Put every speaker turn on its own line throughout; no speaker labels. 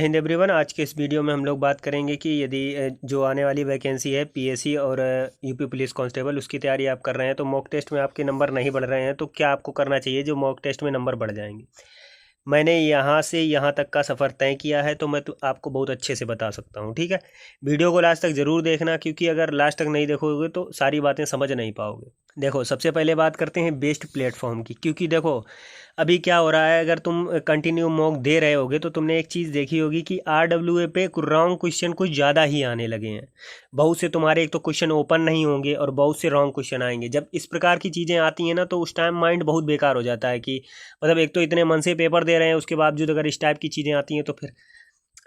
Hind everyone. आज के इस वीडियो में हम लोग बात करेंगे कि यदि जो आने वाली वैकेंसी है पीएससी और यूपी पुलिस कांस्टेबल उसकी तैयारी आप कर रहे हैं तो मॉक टेस्ट में आपके नंबर नहीं बढ़ रहे हैं तो क्या आपको करना चाहिए जो मॉक टेस्ट में नंबर बढ़ जाएंगे। मैंने यहाँ से यहाँ तक का सफ़र तय किया है तो मैं तो आपको बहुत अच्छे से बता सकता हूँ। ठीक है, वीडियो को लास्ट तक ज़रूर देखना क्योंकि अगर लास्ट तक नहीं देखोगे तो सारी बातें समझ नहीं पाओगे। देखो, सबसे पहले बात करते हैं बेस्ट प्लेटफॉर्म की, क्योंकि देखो अभी क्या हो रहा है, अगर तुम कंटिन्यू मॉक दे रहे होगे तो तुमने एक चीज़ देखी होगी कि RWA पे रॉन्ग क्वेश्चन कुछ ज़्यादा ही आने लगे हैं। बहुत से तुम्हारे एक तो क्वेश्चन ओपन नहीं होंगे और बहुत से रॉन्ग क्वेश्चन आएंगे। जब इस प्रकार की चीज़ें आती हैं ना तो उस टाइम माइंड बहुत बेकार हो जाता है कि मतलब एक तो इतने मन से पेपर दे रहे हैं उसके बावजूद अगर इस टाइप की चीज़ें आती हैं तो फिर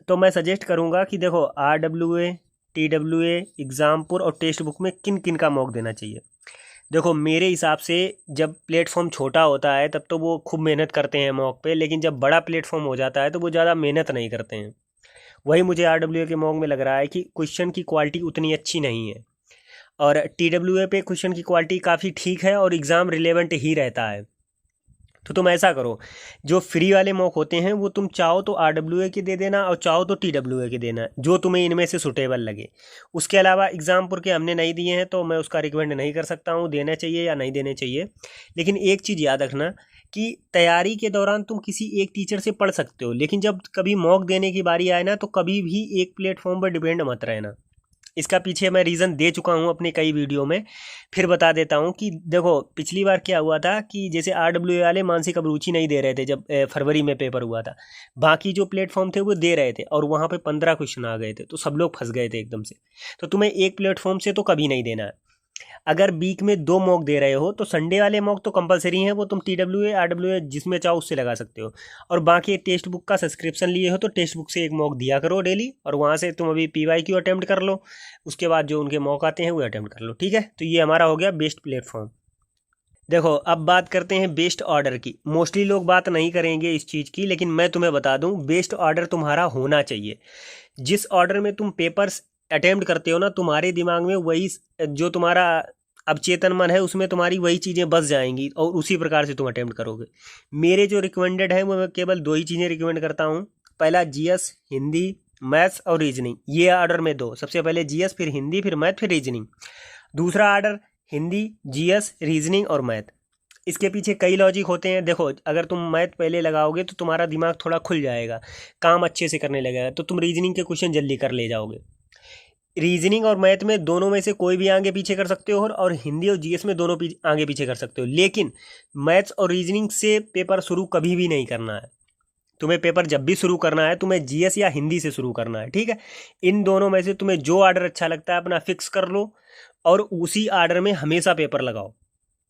तो मैं सजेस्ट करूँगा कि देखो RWA, TWA, एग्ज़ामपुर और टेक्स्ट बुक में किन किन का मॉक देना चाहिए। देखो, मेरे हिसाब से जब प्लेटफॉर्म छोटा होता है तब तो वो खूब मेहनत करते हैं मॉक पे, लेकिन जब बड़ा प्लेटफॉर्म हो जाता है तो वो ज़्यादा मेहनत नहीं करते हैं। वही मुझे RWA के मॉक में लग रहा है कि क्वेश्चन की क्वालिटी उतनी अच्छी नहीं है और TWA पे क्वेश्चन की क्वालिटी काफ़ी ठीक है और एग्ज़ाम रिलेवेंट ही रहता है। तो तुम ऐसा करो, जो फ्री वाले मॉक होते हैं वो तुम चाहो तो RWA के दे देना और चाहो तो TWA के देना, जो तुम्हें इनमें से सुटेबल लगे। उसके अलावा एग्ज़ामपुर के हमने नहीं दिए हैं तो मैं उसका रिकमेंड नहीं कर सकता हूँ देना चाहिए या नहीं देने चाहिए। लेकिन एक चीज़ याद रखना कि तैयारी के दौरान तुम किसी एक टीचर से पढ़ सकते हो, लेकिन जब कभी मॉक देने की बारी आए ना तो कभी भी एक प्लेटफॉर्म पर डिपेंड मत रहना। इसका पीछे मैं रीज़न दे चुका हूँ अपने कई वीडियो में, फिर बता देता हूँ कि देखो पिछली बार क्या हुआ था कि जैसे RWA वाले मानसिक अभिरुचि नहीं दे रहे थे जब फरवरी में पेपर हुआ था। बाकी जो प्लेटफॉर्म थे वो दे रहे थे और वहाँ पे 15 क्वेश्चन आ गए थे तो सब लोग फंस गए थे एकदम से। तो तुम्हें एक प्लेटफॉर्म से तो कभी नहीं देना है। अगर वीक में 2 मॉक दे रहे हो तो संडे वाले मॉक तो कंपलसरी हैं, वो तुम TWA RWA जिसमें चाहो उससे लगा सकते हो। और बाकी टेक्स्ट बुक का सब्सक्रिप्शन लिए हो तो टेक्स्ट बुक से एक मॉक दिया करो डेली और वहाँ से तुम अभी PYQ अटैम्प्ट कर लो। उसके बाद जो उनके मॉक आते हैं वो अटैम्प्ट कर लो। ठीक है, तो ये हमारा हो गया बेस्ट प्लेटफॉर्म। देखो, अब बात करते हैं बेस्ट ऑर्डर की। मोस्टली लोग बात नहीं करेंगे इस चीज़ की, लेकिन मैं तुम्हें बता दूं बेस्ट ऑर्डर तुम्हारा होना चाहिए। जिस ऑर्डर में तुम पेपर्स अटेम्प्ट करते हो ना, तुम्हारे दिमाग में वही जो तुम्हारा अवचेतन मन है उसमें तुम्हारी वही चीज़ें बस जाएंगी और उसी प्रकार से तुम अटेम्प्ट करोगे। मेरे जो रिकमेंडेड है वो मैं केवल 2 ही चीज़ें रिकमेंड करता हूँ। पहला GS, हिंदी, मैथ्स और रीजनिंग, ये ऑर्डर में दो। सबसे पहले GS, फिर हिंदी, फिर मैथ, फिर रीजनिंग। दूसरा ऑर्डर हिंदी, GS, रीजनिंग और मैथ। इसके पीछे कई लॉजिक होते हैं। देखो, अगर तुम मैथ पहले लगाओगे तो तुम्हारा दिमाग थोड़ा खुल जाएगा, काम अच्छे से करने लगेगा, तो तुम रीजनिंग के क्वेश्चन जल्दी कर ले जाओगे। रीजनिंग और मैथ में दोनों में से कोई भी आगे पीछे कर सकते हो और हिंदी और GS में दोनों आगे पीछे कर सकते हो, लेकिन मैथ्स और रीजनिंग से पेपर शुरू कभी भी नहीं करना है। तुम्हें पेपर जब भी शुरू करना है तुम्हें GS या हिंदी से शुरू करना है। ठीक है, इन दोनों में से तुम्हें जो ऑर्डर अच्छा लगता है अपना फिक्स कर लो और उसी ऑर्डर में हमेशा पेपर लगाओ।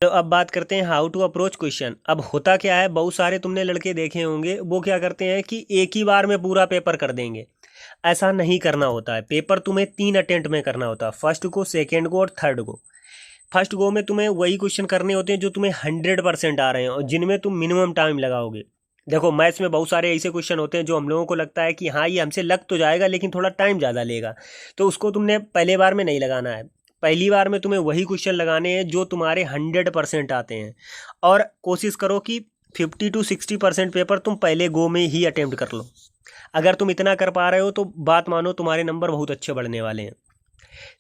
तो अब बात करते हैं हाउ टू अप्रोच क्वेश्चन। अब होता क्या है, बहुत सारे तुमने लड़के देखे होंगे वो क्या करते हैं कि एक ही बार में पूरा पेपर कर देंगे। ऐसा नहीं करना होता है। पेपर तुम्हें 3 अटेम्प्ट में करना होता है, फर्स्ट को, सेकेंड को और थर्ड को। फर्स्ट गो में तुम्हें वही क्वेश्चन करने होते हैं जो तुम्हें 100% आ रहे हैं और जिनमें तुम मिनिमम टाइम लगाओगे। देखो, मैथ्स में बहुत सारे ऐसे क्वेश्चन होते हैं जो हम लोगों को लगता है कि हाँ ये हमसे लग तो जाएगा लेकिन थोड़ा टाइम ज़्यादा लेगा, तो उसको तुमने पहले बार में नहीं लगाना है। पहली बार में तुम्हें वही क्वेश्चन लगाने हैं जो तुम्हारे 100% आते हैं और कोशिश करो कि 50 to 60% पेपर तुम पहले गो में ही अटेम्प्ट कर लो। अगर तुम इतना कर पा रहे हो तो बात मानो तुम्हारे नंबर बहुत अच्छे बढ़ने वाले हैं।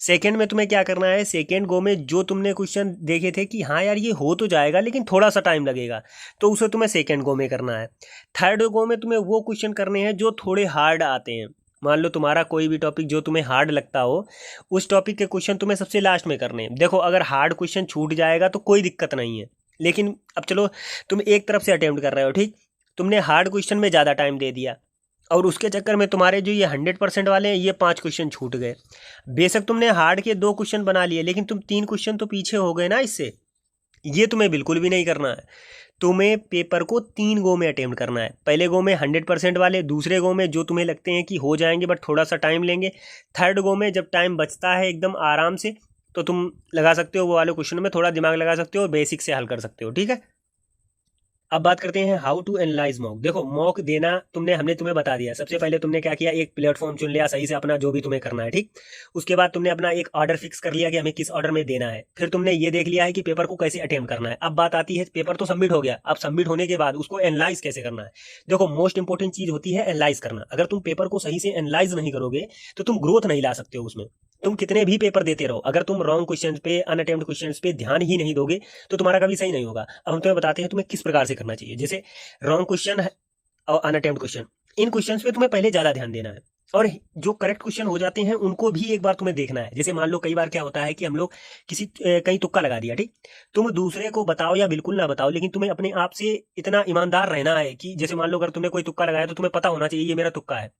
सेकंड में तुम्हें क्या करना है, सेकंड गो में जो तुमने क्वेश्चन देखे थे कि हाँ यार ये हो तो जाएगा लेकिन थोड़ा सा टाइम लगेगा, तो उसे तुम्हें सेकंड गो में करना है। थर्ड गो में तुम्हें वो क्वेश्चन करने हैं जो थोड़े हार्ड आते हैं। मान लो तुम्हारा कोई भी टॉपिक जो तुम्हें हार्ड लगता हो, उस टॉपिक के क्वेश्चन तुम्हें सबसे लास्ट में करने हैं। देखो, अगर हार्ड क्वेश्चन छूट जाएगा तो कोई दिक्कत नहीं है, लेकिन अब चलो तुम एक तरफ से अटेम्प्ट कर रहे हो, ठीक, तुमने हार्ड क्वेश्चन में ज़्यादा टाइम दे दिया और उसके चक्कर में तुम्हारे जो ये 100% वाले हैं ये 5 क्वेश्चन छूट गए। बेशक तुमने हार्ड के 2 क्वेश्चन बना लिए लेकिन तुम 3 क्वेश्चन तो पीछे हो गए ना इससे। ये तुम्हें बिल्कुल भी नहीं करना है। तुम्हें पेपर को 3 गो में अटेम्प्ट करना है। पहले गो में 100% वाले, दूसरे गो में जो तुम्हें लगते हैं कि हो जाएंगे बट थोड़ा सा टाइम लेंगे, थर्ड गो में जब टाइम बचता है एकदम आराम से तो तुम लगा सकते हो वो वाले क्वेश्चन में थोड़ा दिमाग लगा सकते हो और बेसिक से हल कर सकते हो। ठीक है, अब बात करते हैं हाउ टू एनालाइज मॉक। देखो मॉक देना हमने तुम्हें बता दिया। सबसे पहले तुमने क्या किया, एक प्लेटफॉर्म चुन लिया सही से अपना, जो भी तुम्हें करना है, ठीक। उसके बाद तुमने अपना एक ऑर्डर फिक्स कर लिया कि हमें किस ऑर्डर में देना है। फिर तुमने ये देख लिया है कि पेपर को कैसे अटेम्प्ट करना है। अब बात आती है, पेपर तो सबमिट हो गया, अब सबमिट होने के बाद उसको एनालाइज कैसे करना है। देखो मोस्ट इंपॉर्टेंट चीज होती है एनालाइज करना। अगर तुम पेपर को सही से एनालाइज नहीं करोगे तो तुम ग्रोथ नहीं ला सकते हो उसमें। तुम कितने भी पेपर देते रहो, अगर तुम रॉन्ग क्वेश्चन पे, अनअटेम्प्ट क्वेश्चन पे ध्यान ही नहीं दोगे तो तुम्हारा कभी सही नहीं होगा। अब हम तुम्हें बताते हैं तुम्हें किस प्रकार से करना चाहिए। जैसे रॉन्ग क्वेश्चन और अनअटेम्प्ट क्वेश्चन, इन क्वेश्चन पे तुम्हें पहले ज्यादा ध्यान देना है, और जो करेक्ट क्वेश्चन हो जाते हैं उनको भी एक बार तुम्हें देखना है। जैसे मान लो कई बार क्या होता है कि हम लोग कहीं तुक्का लगा दिया, ठीक। तुम दूसरे को बताओ या बिल्कुल ना बताओ, लेकिन तुम्हें अपने आप से इतना ईमानदार रहना है कि जैसे मान लो अगर तुमने कोई तुक्का लगाया तो तुम्हें पता होना चाहिए ये मेरा तुक्का है।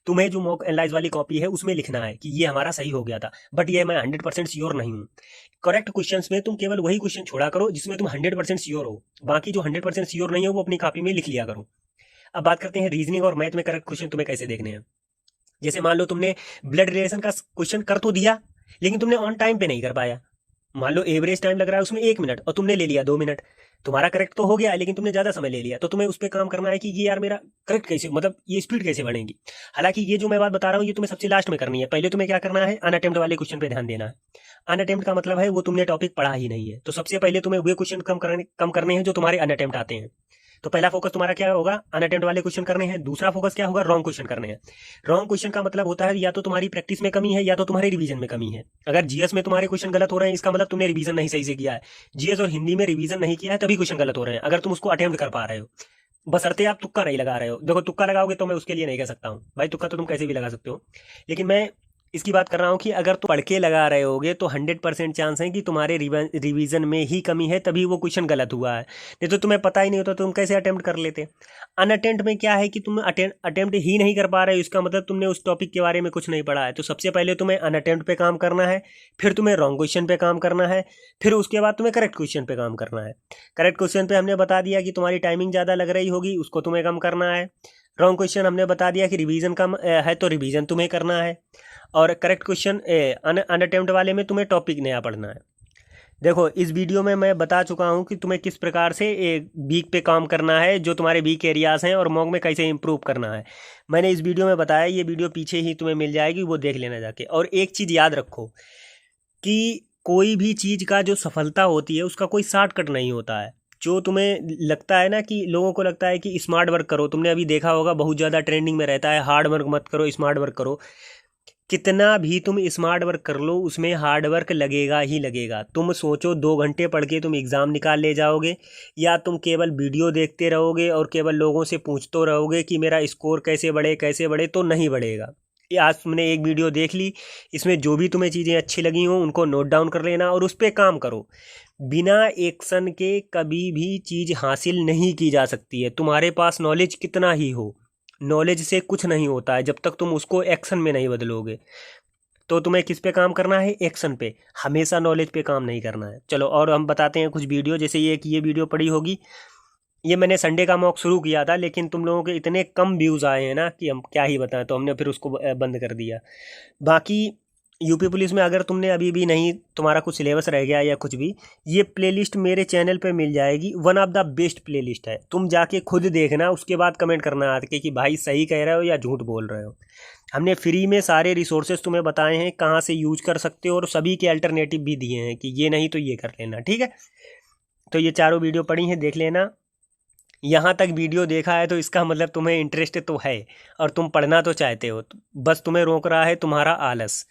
तुम्हें जो मॉक एनालाइज वाली कॉपी है उसमें लिखना है कि ये हमारा सही हो गया था, बट ये मैं 100% श्योर नहीं हूँ। करेक्ट क्वेश्चन में तुम केवल वही क्वेश्चन छोड़ा करो जिसमें तुम 100% श्योर हो, बाकी जो 100% श्योर नहीं हो वो अपनी कॉपी में लिख लिया करो। अब बात करते हैं रीजनिंग और मैथ में करेक्ट क्वेश्चन तुम्हें कैसे देखने हैं। जैसे मान लो तुमने ब्लड रिलेशन का क्वेश्चन कर तो दिया, लेकिन तुमने ऑन टाइम पे नहीं कर पाया। मान लो एवरेज टाइम लग रहा है उसमें 1 मिनट और तुमने ले लिया 2 मिनट। तुम्हारा करेक्ट तो हो गया लेकिन तुमने ज्यादा समय ले लिया, तो तुम्हें उस पर काम करना है कि ये यार मेरा करेक्ट कैसे, मतलब ये स्पीड कैसे बढ़ेगी। हालांकि ये जो मैं बात बता रहा हूँ ये तुम्हें सबसे लास्ट में करनी है। पहले तुम्हें क्या करना है, अनअटेम्प्ट वाले क्वेश्चन पे ध्यान देना है। अनअटेम्प्ट का मतलब है वो तुमने टॉपिक पढ़ा ही नहीं है, तो सबसे पहले तुम्हें वे क्वेश्चन कम करने हैं जो तुम्हारे अनअटेम्प्ट आते हैं। तो पहला फोकस तुम्हारा क्या होगा, अनअटेम्प्ट वाले क्वेश्चन करने हैं। दूसरा फोकस क्या होगा, रॉन्ग क्वेश्चन करने हैं। रॉन्ग क्वेश्चन का मतलब होता है या तो तुम्हारी प्रैक्टिस में कमी है या तो तुम्हारे रिवीजन में कमी है। अगर जीएस में तुम्हारे क्वेश्चन गलत हो रहे हैं इसका मतलब तुमने रिवीजन नहीं सही से किया है। जीएस और हिंदी में रिवीजन नहीं किया है तभी क्वेश्चन गलत हो रहे हैं, अगर तुम उसको अटेम्प्ट कर पा रहे हो। बशर्ते आप तुक्का नहीं लगा रहे हो। देखो तुक्का लगाओगे तो मैं उसके लिए नहीं कह सकता हूँ भाई, तुक्का तो तुम कैसे भी लगा सकते हो, लेकिन मैं इसकी बात कर रहा हूँ कि अगर तुम पढ़ के लगा रहे होगे तो 100% चांस है कि तुम्हारे रिवीजन में ही कमी है, तभी वो क्वेश्चन गलत हुआ है। नहीं तो तुम्हें पता ही नहीं होता तो तुम कैसे अटेम्प्ट कर लेते। अनअटेम्प्ट में क्या है कि तुम अटेम्प्ट ही नहीं कर पा रहे हो, इसका मतलब तुमने उस टॉपिक के बारे में कुछ नहीं पढ़ा है। तो सबसे पहले तुम्हें अनअटेम्प्ट पे काम करना है, फिर तुम्हें रॉन्ग क्वेश्चन पे काम करना है, फिर उसके बाद तुम्हें करेक्ट क्वेश्चन पे काम करना है। करेक्ट क्वेश्चन पे हमने बता दिया कि तुम्हारी टाइमिंग ज़्यादा लग रही होगी, उसको तुम्हें कम करना है। रॉन्ग क्वेश्चन हमने बता दिया कि रिवीजन कम है तो रिवीजन तुम्हें करना है। और करेक्ट क्वेश्चन अनअटेम्प्ट वाले में तुम्हें टॉपिक नया पढ़ना है। देखो इस वीडियो में मैं बता चुका हूँ कि तुम्हें किस प्रकार से वीक पे काम करना है, जो तुम्हारे वीक एरियाज हैं, और मॉक में कैसे इंप्रूव करना है। मैंने इस वीडियो में बताया, ये वीडियो पीछे ही तुम्हें मिल जाएगी, वो देख लेना जाके। और एक चीज़ याद रखो कि कोई भी चीज़ का जो सफलता होती है उसका कोई शॉर्टकट नहीं होता है। जो तुम्हें लगता है ना कि लोगों को लगता है कि स्मार्ट वर्क करो, तुमने अभी देखा होगा बहुत ज़्यादा ट्रेंडिंग में रहता है हार्ड वर्क मत करो स्मार्ट वर्क करो। कितना भी तुम स्मार्ट वर्क कर लो उसमें हार्ड वर्क लगेगा ही लगेगा। तुम सोचो 2 घंटे पढ़ के तुम एग्ज़ाम निकाल ले जाओगे, या तुम केवल वीडियो देखते रहोगे और केवल लोगों से पूछते रहोगे कि मेरा स्कोर कैसे बढ़े, तो नहीं बढ़ेगा। ये आज तुमने एक वीडियो देख ली, इसमें जो भी तुम्हें चीज़ें अच्छी लगी हों उनको नोट डाउन कर लेना और उस पर काम करो। बिना एक्शन के कभी भी चीज़ हासिल नहीं की जा सकती है, तुम्हारे पास नॉलेज कितना ही हो, नॉलेज से कुछ नहीं होता है जब तक तुम उसको एक्शन में नहीं बदलोगे। तो तुम्हें किस पे काम करना है, एक्शन पे, हमेशा नॉलेज पे काम नहीं करना है। चलो और हम बताते हैं कुछ वीडियो, जैसे ये वीडियो पड़ी होगी, ये मैंने संडे का मॉक शुरू किया था लेकिन तुम लोगों के इतने कम व्यूज़ आए हैं ना कि हम क्या ही बताएं, तो हमने फिर उसको बंद कर दिया। बाकी यूपी पुलिस में अगर तुमने अभी भी नहीं, तुम्हारा कुछ सिलेबस रह गया या कुछ भी, ये प्लेलिस्ट मेरे चैनल पे मिल जाएगी। One of the best playlist है, तुम जाके खुद देखना, उसके बाद कमेंट करना आके कि भाई सही कह रहे हो या झूठ बोल रहे हो। हमने फ्री में सारे रिसोर्सेज तुम्हें बताए हैं कहाँ से यूज कर सकते हो, और सभी के अल्टरनेटिव भी दिए हैं कि ये नहीं तो ये कर लेना, ठीक है। तो ये चारों वीडियो पड़ी हैं, देख लेना। यहाँ तक वीडियो देखा है तो इसका मतलब तुम्हें इंटरेस्ट तो है और तुम पढ़ना तो चाहते हो, बस तुम्हें रोक रहा है तुम्हारा आलस।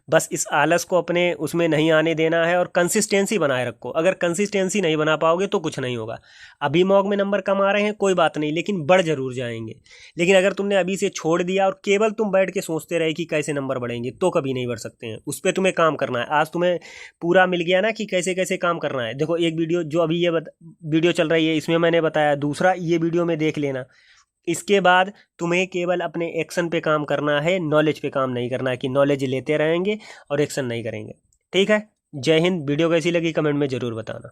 बस इस आलस को अपने उसमें नहीं आने देना है और कंसिस्टेंसी बनाए रखो। अगर कंसिस्टेंसी नहीं बना पाओगे तो कुछ नहीं होगा। अभी मॉक में नंबर कम आ रहे हैं कोई बात नहीं, लेकिन बढ़ जरूर जाएंगे। लेकिन अगर तुमने अभी से छोड़ दिया और केवल तुम बैठ के सोचते रहे कि कैसे नंबर बढ़ेंगे, तो कभी नहीं बढ़ सकते हैं। उस पर तुम्हें काम करना है। आज तुम्हें पूरा मिल गया ना कि कैसे कैसे काम करना है। देखो एक वीडियो जो अभी ये वीडियो चल रही है इसमें मैंने बताया, दूसरा ये वीडियो में देख लेना। इसके बाद तुम्हें केवल अपने एक्शन पे काम करना है, नॉलेज पे काम नहीं करना है कि नॉलेज लेते रहेंगे और एक्शन नहीं करेंगे, ठीक है। जय हिंद। वीडियो कैसी लगी कमेंट में ज़रूर बताना।